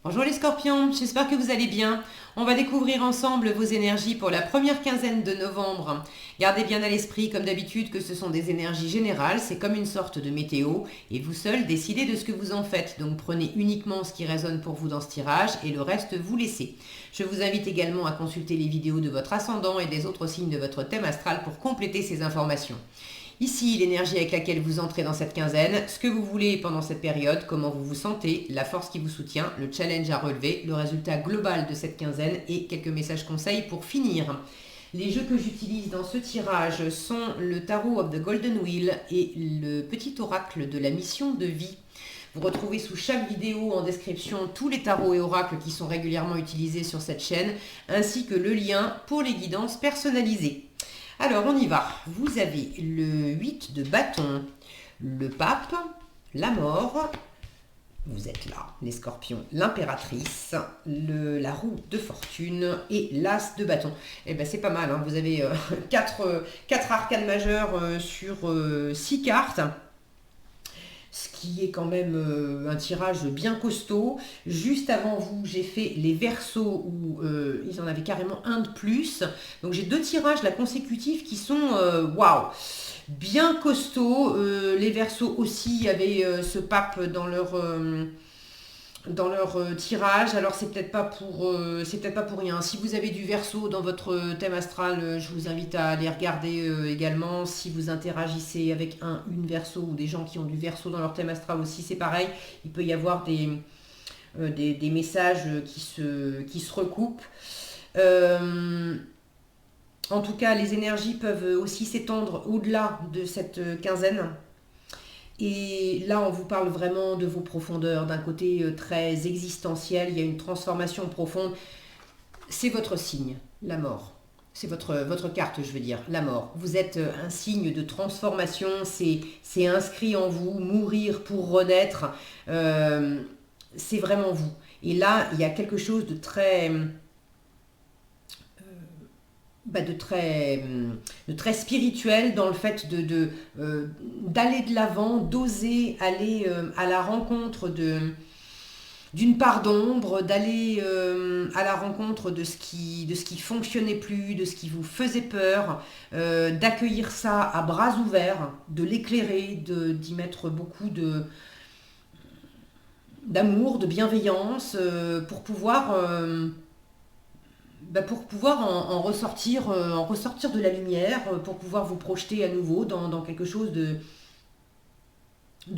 Bonjour les scorpions, j'espère que vous allez bien. On va découvrir ensemble vos énergies pour la première quinzaine de novembre. Gardez bien à l'esprit, comme d'habitude, que ce sont des énergies générales, c'est comme une sorte de météo, et vous seuls décidez de ce que vous en faites. Donc prenez uniquement ce qui résonne pour vous dans ce tirage, et le reste vous laissez. Je vous invite également à consulter les vidéos de votre ascendant et des autres signes de votre thème astral pour compléter ces informations. Ici, l'énergie avec laquelle vous entrez dans cette quinzaine, ce que vous voulez pendant cette période, comment vous vous sentez, la force qui vous soutient, le challenge à relever, le résultat global de cette quinzaine et quelques messages conseils pour finir. Les jeux que j'utilise dans ce tirage sont le Tarot of the Golden Wheel et le petit oracle de la mission de vie. Vous retrouvez sous chaque vidéo en description tous les tarots et oracles qui sont régulièrement utilisés sur cette chaîne, ainsi que le lien pour les guidances personnalisées. Alors, on y va. Vous avez le 8 de bâton, le pape, la mort, vous êtes là, les scorpions, l'impératrice, la roue de fortune et l'as de bâton. Eh bien, c'est pas mal, hein. Vous avez 4 arcanes majeures sur 6 cartes. Ce qui est quand même un tirage bien costaud. Juste avant vous, j'ai fait les versos où ils en avaient carrément un de plus. Donc j'ai 2 tirages là consécutifs qui sont waouh, bien costauds. Les versos aussi avaient ce pape dans leur tirage. Alors c'est peut-être pas pour rien. Si vous avez du verso dans votre thème astral, je vous invite à aller regarder également. Si vous interagissez avec une verso ou des gens qui ont du verso dans leur thème astral aussi, c'est pareil. Il peut y avoir des messages qui se recoupent. En tout cas, les énergies peuvent aussi s'étendre au-delà de cette quinzaine. Et là, on vous parle vraiment de vos profondeurs, d'un côté très existentiel, il y a une transformation profonde. C'est votre signe, la mort. C'est votre carte, je veux dire, la mort. Vous êtes un signe de transformation, c'est inscrit en vous, mourir pour renaître, c'est vraiment vous. Et là, il y a quelque chose de très spirituel dans le fait d'aller de l'avant, d'oser aller à la rencontre d'une part d'ombre, d'aller à la rencontre de ce qui fonctionnait plus, de ce qui vous faisait peur, d'accueillir ça à bras ouverts, de l'éclairer, d'y mettre beaucoup d'amour, de bienveillance, pour pouvoir en ressortir, de la lumière, pour pouvoir vous projeter à nouveau dans quelque chose de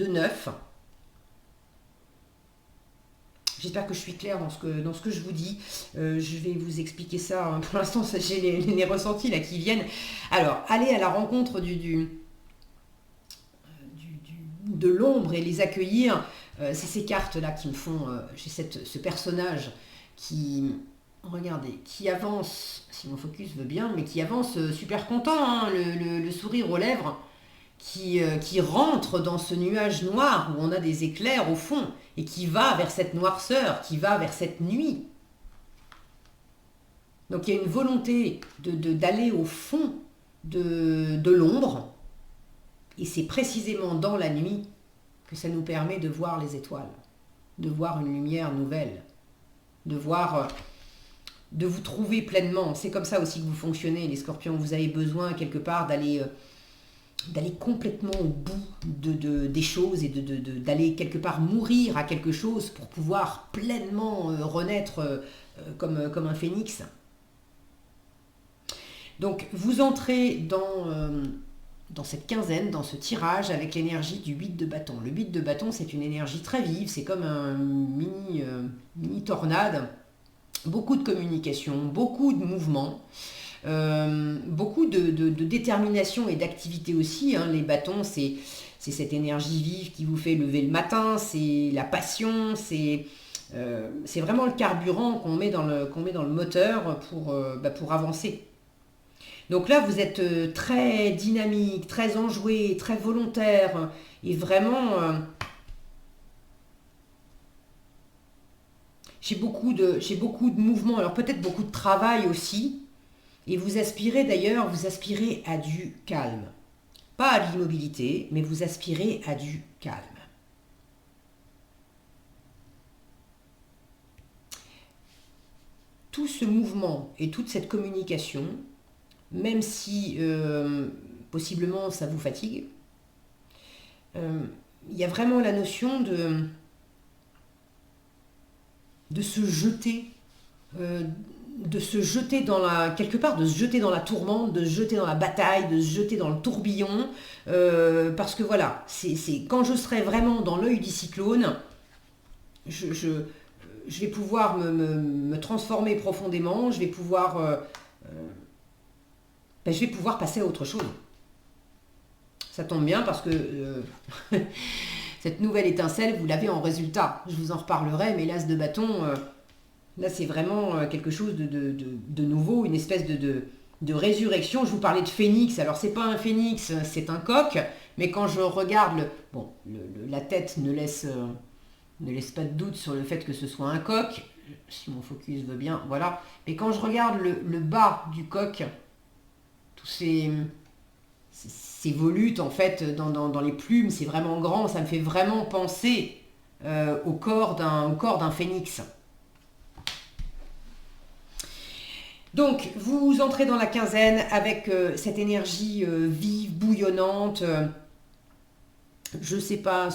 neuf. J'espère que je suis claire dans ce que je vous dis. Je vais vous expliquer ça, hein. Pour l'instant, j'ai les ressentis là qui viennent. Alors, allez à la rencontre de l'ombre et les accueillir. C'est ces cartes-là qui me font... j'ai ce personnage qui... Regardez, qui avance, si mon focus veut bien, mais qui avance super content, hein, le sourire aux lèvres, qui rentre dans ce nuage noir où on a des éclairs au fond, et qui va vers cette noirceur, qui va vers cette nuit. Donc il y a une volonté d'aller au fond de l'ombre, et c'est précisément dans la nuit que ça nous permet de voir les étoiles, de voir une lumière nouvelle, de voir... de vous trouver pleinement. C'est comme ça aussi que vous fonctionnez, les scorpions. Vous avez besoin quelque part d'aller complètement au bout des choses et d'aller quelque part mourir à quelque chose pour pouvoir pleinement renaître comme un phénix. Donc vous entrez dans cette quinzaine, dans ce tirage avec l'énergie du 8 de bâton. Le 8 de bâton, c'est une énergie très vive, c'est comme un mini tornade. Beaucoup de communication, beaucoup de mouvements, beaucoup de détermination et d'activité aussi, hein. Les bâtons, c'est cette énergie vive qui vous fait lever le matin, c'est la passion, c'est vraiment le carburant qu'on met dans le moteur pour avancer. Donc là, vous êtes très dynamique, très enjoué, très volontaire, et vraiment... j'ai beaucoup de mouvements, alors peut-être beaucoup de travail aussi, et vous aspirez à du calme. Pas à l'immobilité, mais vous aspirez à du calme. tout ce mouvement et toute cette communication, même si possiblement ça vous fatigue, il y a vraiment la notion de se jeter, quelque part, de se jeter dans la tourmente, de se jeter dans la bataille, de se jeter dans le tourbillon, parce que voilà, c'est quand je serai vraiment dans l'œil du cyclone, je vais pouvoir me transformer profondément, je vais pouvoir passer à autre chose. Ça tombe bien parce que cette nouvelle étincelle, vous l'avez en résultat. Je vous en reparlerai, mais l'as de bâton, là c'est vraiment quelque chose de nouveau, une espèce de résurrection. Je vous parlais de phénix, alors c'est pas un phénix, c'est un coq, mais quand je regarde, la tête ne laisse pas de doute sur le fait que ce soit un coq, si mon focus veut bien, voilà. Mais quand je regarde le bas du coq, tous ces volutes en fait dans les plumes, c'est vraiment grand, ça me fait vraiment penser au corps d'un phénix. Donc vous entrez dans la quinzaine avec cette énergie vive, bouillonnante. Je ne sais pas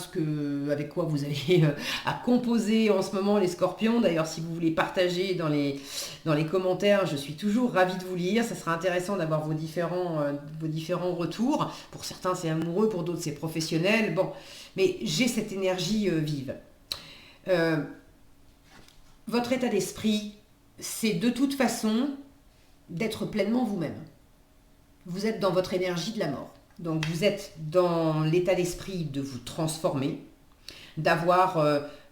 avec quoi vous avez à composer en ce moment les scorpions. D'ailleurs, si vous voulez partager dans les commentaires, je suis toujours ravie de vous lire. Ça sera intéressant d'avoir vos différents retours. Pour certains, c'est amoureux, pour d'autres, c'est professionnel. Bon, mais j'ai cette énergie vive. Votre état d'esprit, c'est de toute façon d'être pleinement vous-même. Vous êtes dans votre énergie de la mort. Donc vous êtes dans l'état d'esprit de vous transformer, d'avoir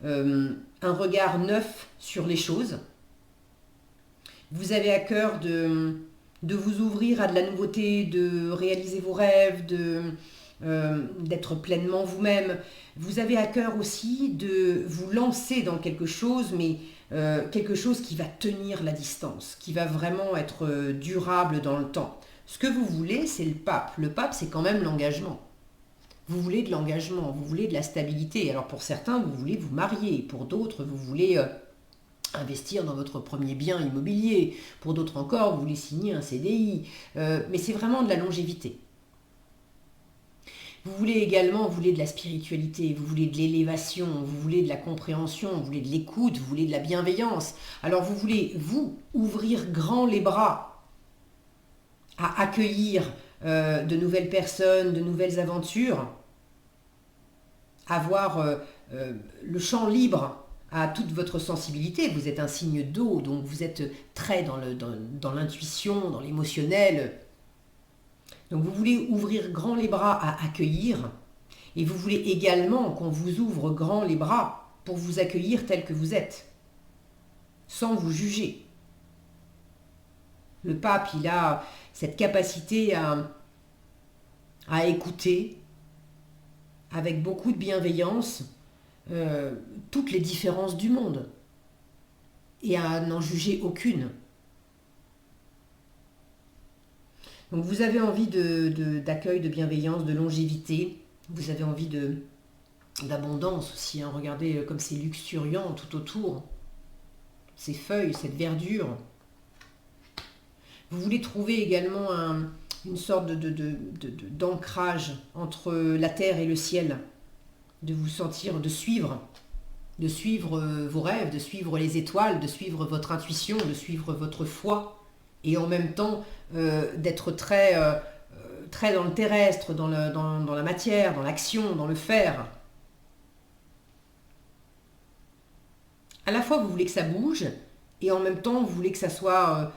un regard neuf sur les choses. Vous avez à cœur de vous ouvrir à de la nouveauté, de réaliser vos rêves, d'être pleinement vous-même. Vous avez à cœur aussi de vous lancer dans quelque chose, mais quelque chose qui va tenir la distance, qui va vraiment être durable dans le temps. Ce que vous voulez, c'est le pape. Le pape, c'est quand même l'engagement. Vous voulez de l'engagement, vous voulez de la stabilité. Alors pour certains, vous voulez vous marier. Pour d'autres, vous voulez investir dans votre premier bien immobilier. Pour d'autres encore, vous voulez signer un CDI. Mais c'est vraiment de la longévité. Vous voulez de la spiritualité, vous voulez de l'élévation, vous voulez de la compréhension, vous voulez de l'écoute, vous voulez de la bienveillance. Alors vous voulez, vous, ouvrir grand les bras à accueillir de nouvelles personnes, de nouvelles aventures, avoir le champ libre à toute votre sensibilité. Vous êtes un signe d'eau, donc vous êtes très dans l'intuition, dans l'émotionnel. Donc vous voulez ouvrir grand les bras à accueillir, et vous voulez également qu'on vous ouvre grand les bras pour vous accueillir tel que vous êtes, sans vous juger. Le pape, il a cette capacité à écouter avec beaucoup de bienveillance toutes les différences du monde et à n'en juger aucune. Donc vous avez envie d'accueil, de bienveillance, de longévité, vous avez envie d'abondance aussi. Hein. Regardez comme c'est luxuriant tout autour, ces feuilles, cette verdure. Vous voulez trouver également une sorte d'ancrage entre la terre et le ciel, de vous sentir, de suivre vos rêves, de suivre les étoiles, de suivre votre intuition, de suivre votre foi, et en même temps d'être très dans le terrestre, dans la matière, dans l'action, dans le faire. À la fois, vous voulez que ça bouge, et en même temps, vous voulez que ça soit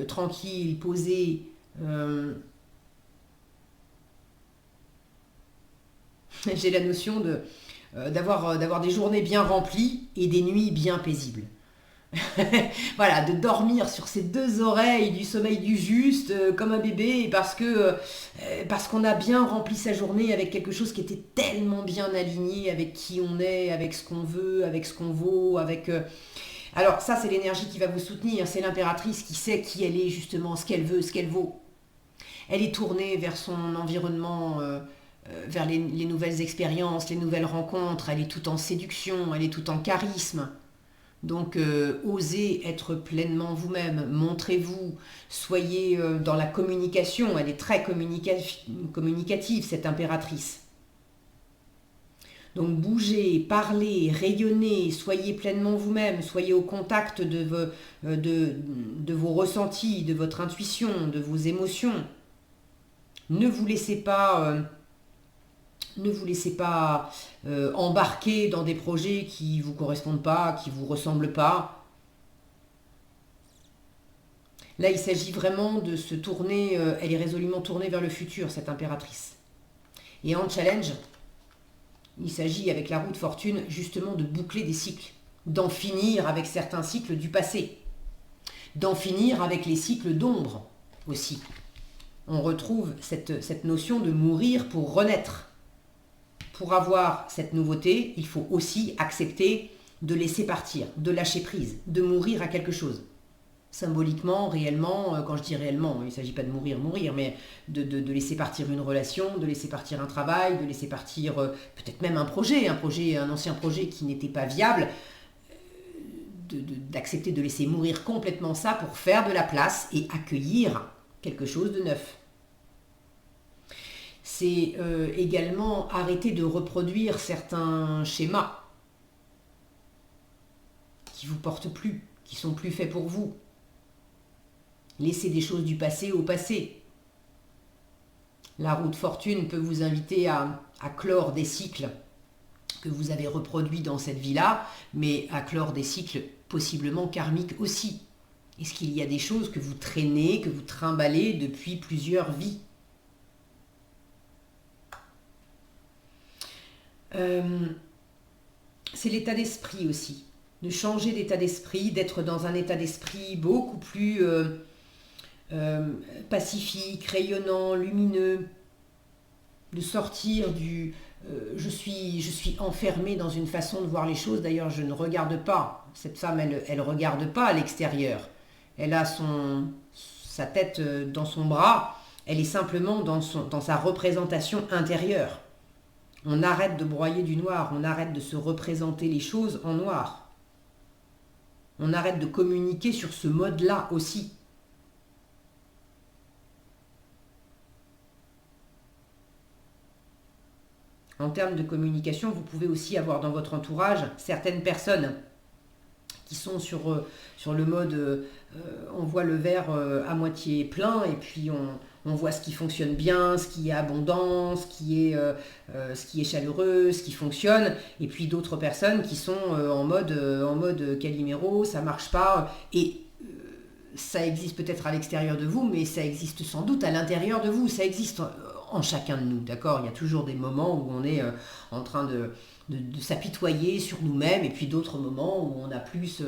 tranquille, posé. J'ai la notion d'avoir des journées bien remplies et des nuits bien paisibles. Voilà, de dormir sur ses deux oreilles, du sommeil du juste, comme un bébé, parce qu'on a bien rempli sa journée avec quelque chose qui était tellement bien aligné avec qui on est, avec ce qu'on veut, avec ce qu'on vaut, avec... Alors ça, c'est l'énergie qui va vous soutenir, c'est l'impératrice qui sait qui elle est justement, ce qu'elle veut, ce qu'elle vaut. Elle est tournée vers son environnement, vers les nouvelles expériences, les nouvelles rencontres, elle est tout en séduction, elle est tout en charisme. Donc, osez être pleinement vous-même, montrez-vous, soyez dans la communication, elle est très communicative, cette impératrice. Donc, bougez, parlez, rayonnez, soyez pleinement vous-même, soyez au contact de vos ressentis, de votre intuition, de vos émotions. Ne vous laissez pas... embarquer dans des projets qui ne vous correspondent pas, qui ne vous ressemblent pas. Là, il s'agit vraiment de se tourner, elle est résolument tournée vers le futur, cette impératrice. Et en challenge, il s'agit avec la roue de fortune justement de boucler des cycles, d'en finir avec certains cycles du passé, d'en finir avec les cycles d'ombre aussi. On retrouve cette notion de mourir pour renaître. Pour avoir cette nouveauté, il faut aussi accepter de laisser partir, de lâcher prise, de mourir à quelque chose. Symboliquement, réellement, quand je dis réellement, il ne s'agit pas de mourir, mais de laisser partir une relation, de laisser partir un travail, de laisser partir peut-être même un ancien projet qui n'était pas viable, d'accepter de laisser mourir complètement ça pour faire de la place et accueillir quelque chose de neuf. C'est également arrêter de reproduire certains schémas qui ne vous portent plus, qui sont plus faits pour vous. Laissez des choses du passé au passé. La roue de fortune peut vous inviter à clore des cycles que vous avez reproduits dans cette vie-là, mais à clore des cycles possiblement karmiques aussi. Est-ce qu'il y a des choses que vous traînez, que vous trimballez depuis plusieurs vies ? C'est l'état d'esprit aussi, de changer d'état d'esprit, d'être dans un état d'esprit beaucoup plus pacifique, rayonnant, lumineux, de sortir du je suis enfermée dans une façon de voir les choses. D'ailleurs, je ne regarde pas. Cette femme, elle regarde pas à l'extérieur. Elle a sa tête dans son bras. Elle est simplement dans sa représentation intérieure. On arrête de broyer du noir. On arrête de se représenter les choses en noir. On arrête de communiquer sur ce mode-là aussi. En termes de communication, vous pouvez aussi avoir dans votre entourage certaines personnes qui sont sur le mode on voit le verre à moitié plein et puis on voit ce qui fonctionne bien, ce qui est abondant, ce qui est chaleureux, ce qui fonctionne, et puis d'autres personnes qui sont en mode Calimero, ça marche pas, et ça existe peut-être à l'extérieur de vous, mais ça existe sans doute à l'intérieur de vous, ça existe en chacun de nous, d'accord ? Il y a toujours des moments où on est en train de s'apitoyer sur nous-mêmes, et puis d'autres moments où on a plus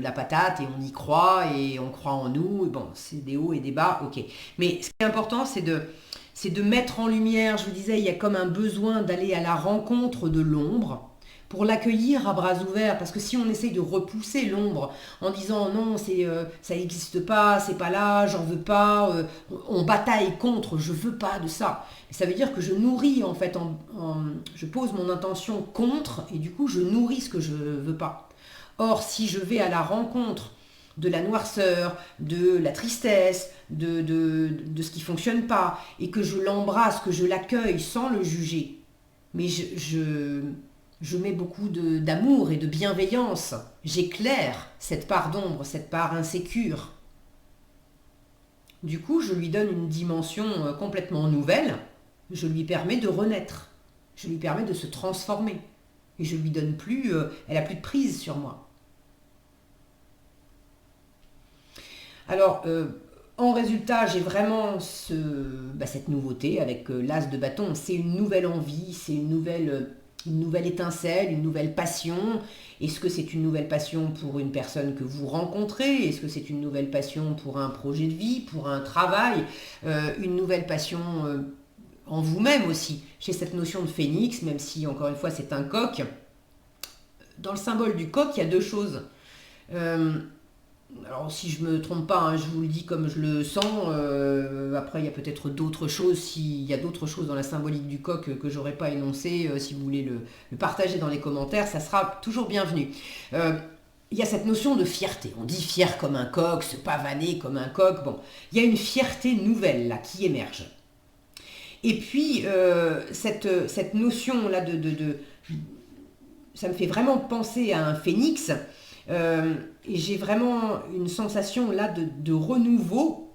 la patate et on y croit et on croit en nous. Et bon, c'est des hauts et des bas, ok. Mais ce qui est important, c'est de mettre en lumière, je vous disais, il y a comme un besoin d'aller à la rencontre de l'ombre pour l'accueillir à bras ouverts, parce que si on essaye de repousser l'ombre en disant non, ça n'existe pas, c'est pas là, j'en veux pas, on bataille contre, je veux pas de ça. Et ça veut dire que je nourris en fait, je pose mon intention contre, et du coup je nourris ce que je veux pas. Or, si je vais à la rencontre de la noirceur, de la tristesse, de ce qui fonctionne pas, et que je l'embrasse, que je l'accueille sans le juger, mais je mets beaucoup d'amour et de bienveillance. J'éclaire cette part d'ombre, cette part insécure. Du coup, je lui donne une dimension complètement nouvelle. Je lui permets de renaître. Je lui permets de se transformer. Et je lui donne plus... elle a plus de prise sur moi. Alors, en résultat, j'ai vraiment cette nouveauté avec l'as de bâton. C'est une nouvelle envie, c'est une nouvelle étincelle, une nouvelle passion. Est-ce que c'est une nouvelle passion pour une personne que vous rencontrez? Est-ce que c'est une nouvelle passion pour un projet de vie, pour un travail? Une nouvelle passion en vous-même aussi. J'ai cette notion de phénix, même si, encore une fois, c'est un coq. Dans le symbole du coq, il y a deux choses. Alors, si je ne me trompe pas, hein, je vous le dis comme je le sens. Après, il y a peut-être d'autres choses. S'il y a d'autres choses dans la symbolique du coq que je n'aurais pas énoncé, si vous voulez le partager dans les commentaires, ça sera toujours bienvenu. il y a cette notion de fierté. On dit fier comme un coq, se pavaner comme un coq. Bon, il y a une fierté nouvelle là qui émerge. Et puis, cette notion-là ça me fait vraiment penser à un phénix. Et j'ai vraiment une sensation là de renouveau.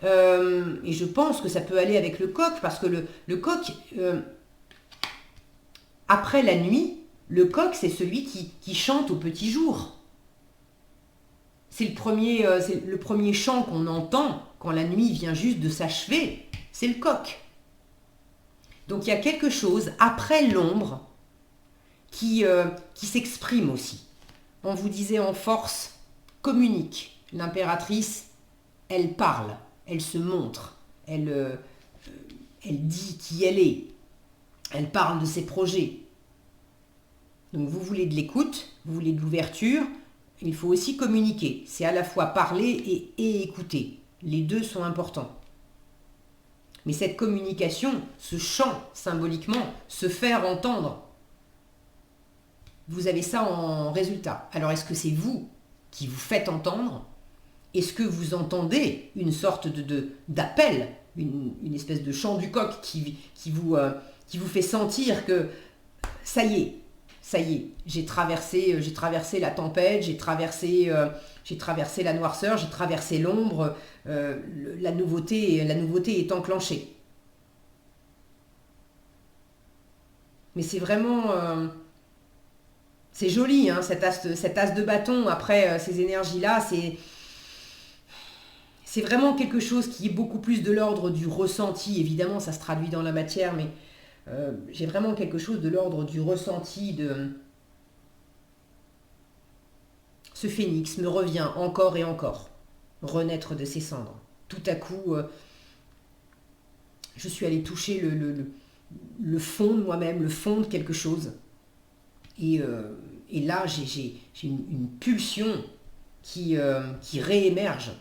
Et je pense que ça peut aller avec le coq, parce que le coq, après la nuit, le coq, c'est celui qui chante au petit jour. C'est le premier chant qu'on entend quand la nuit vient juste de s'achever. C'est le coq. Donc il y a quelque chose après l'ombre qui s'exprime aussi. On vous disait en force, communique. L'impératrice, elle parle, elle se montre, elle dit qui elle est, elle parle de ses projets. Donc vous voulez de l'écoute, vous voulez de l'ouverture, il faut aussi communiquer. C'est à la fois parler et écouter. Les deux sont importants. Mais cette communication, ce chant symboliquement, se faire entendre, vous avez ça en résultat. Alors est-ce que c'est vous qui vous faites entendre? Est-ce que vous entendez une sorte d'appel, une espèce de chant du coq qui vous fait sentir que ça y est, j'ai traversé la tempête, j'ai traversé la noirceur, j'ai traversé l'ombre, la nouveauté est enclenchée. Mais c'est vraiment... c'est joli, hein, cet as de bâton, après ces énergies-là, c'est vraiment quelque chose qui est beaucoup plus de l'ordre du ressenti. Évidemment, ça se traduit dans la matière, mais j'ai vraiment quelque chose de l'ordre du ressenti de... Ce phénix me revient encore et encore, renaître de ses cendres. Tout à coup, je suis allée toucher le fond de moi-même, le fond de quelque chose. Et là, j'ai une pulsion qui réémerge.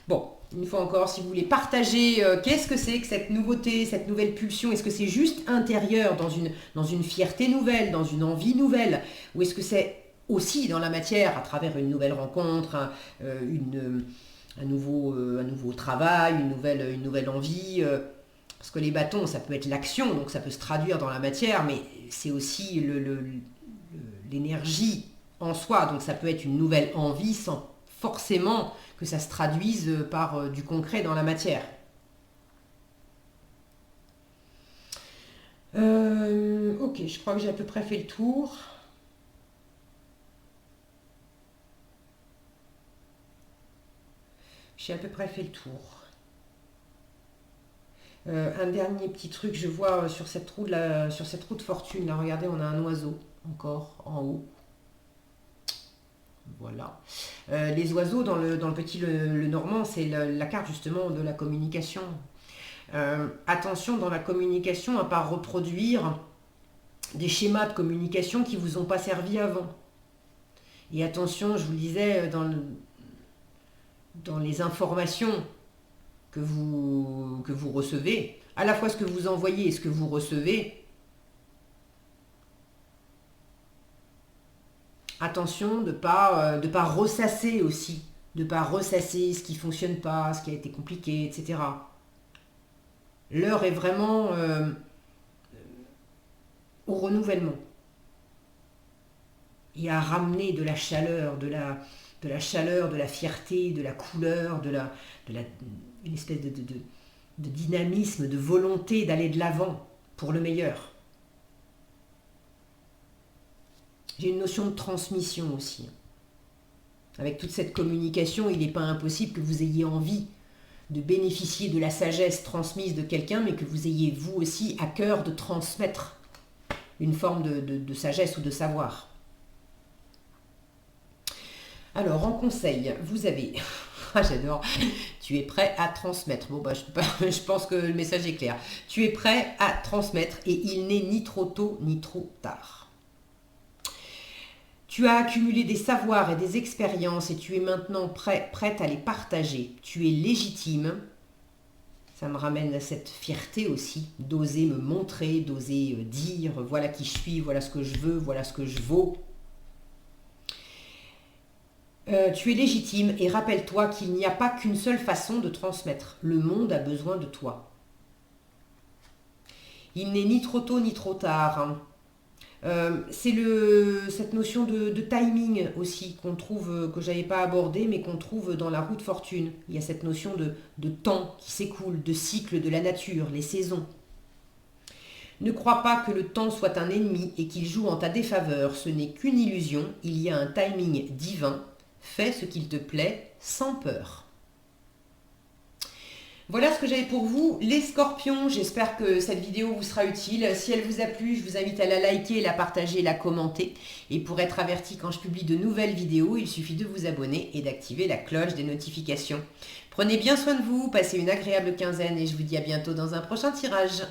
Bon, une fois encore, si vous voulez partager, qu'est-ce que c'est que cette nouveauté, cette nouvelle pulsion? Est-ce que c'est juste intérieur, dans une fierté nouvelle, dans une envie nouvelle? Ou est-ce que c'est aussi dans la matière, à travers une nouvelle rencontre, un nouveau travail, une nouvelle envie parce que les bâtons, ça peut être l'action, donc ça peut se traduire dans la matière, mais c'est aussi l'énergie en soi, donc ça peut être une nouvelle envie sans forcément que ça se traduise par du concret dans la matière. Ok, je crois que j'ai à peu près fait le tour. J'ai à peu près fait le tour. Un dernier petit truc, je vois sur cette roue de fortune, là, regardez, on a un oiseau encore en haut. Voilà. Les oiseaux dans le petit le normand, c'est la carte justement de la communication. Attention dans la communication à ne pas reproduire des schémas de communication qui ne vous ont pas servi avant. Et attention, je vous le disais, dans les informations que vous recevez, à la fois ce que vous envoyez et ce que vous recevez, attention de pas ressasser aussi, de pas ressasser ce qui fonctionne pas, ce qui a été compliqué, etc. L'heure est vraiment au renouvellement et à ramener de la chaleur, de la chaleur, de la fierté, de la couleur, une espèce de dynamisme, de volonté d'aller de l'avant pour le meilleur. J'ai une notion de transmission aussi. Avec toute cette communication, il n'est pas impossible que vous ayez envie de bénéficier de la sagesse transmise de quelqu'un, mais que vous ayez vous aussi à cœur de transmettre une forme de sagesse ou de savoir. Alors, en conseil, vous avez... Ah, j'adore. Tu es prêt à transmettre. Bon, bah, je pense que le message est clair. Tu es prêt à transmettre et il n'est ni trop tôt ni trop tard. Tu as accumulé des savoirs et des expériences et tu es maintenant prête à les partager. Tu es légitime. Ça me ramène à cette fierté aussi, d'oser me montrer, d'oser dire, voilà qui je suis, voilà ce que je veux, voilà ce que je vaux. Tu es légitime et rappelle-toi qu'il n'y a pas qu'une seule façon de transmettre. Le monde a besoin de toi. Il n'est ni trop tôt ni trop tard, hein. C'est cette notion de timing aussi qu'on trouve, que je n'avais pas abordé, mais qu'on trouve dans la roue de fortune. Il y a cette notion de temps qui s'écoule, de cycle de la nature, les saisons. Ne crois pas que le temps soit un ennemi et qu'il joue en ta défaveur, ce n'est qu'une illusion, il y a un timing divin. Fais ce qu'il te plaît sans peur. Voilà ce que j'avais pour vous, les scorpions. J'espère que cette vidéo vous sera utile. Si elle vous a plu, je vous invite à la liker, la partager, la commenter. Et pour être averti quand je publie de nouvelles vidéos, il suffit de vous abonner et d'activer la cloche des notifications. Prenez bien soin de vous, passez une agréable quinzaine et je vous dis à bientôt dans un prochain tirage.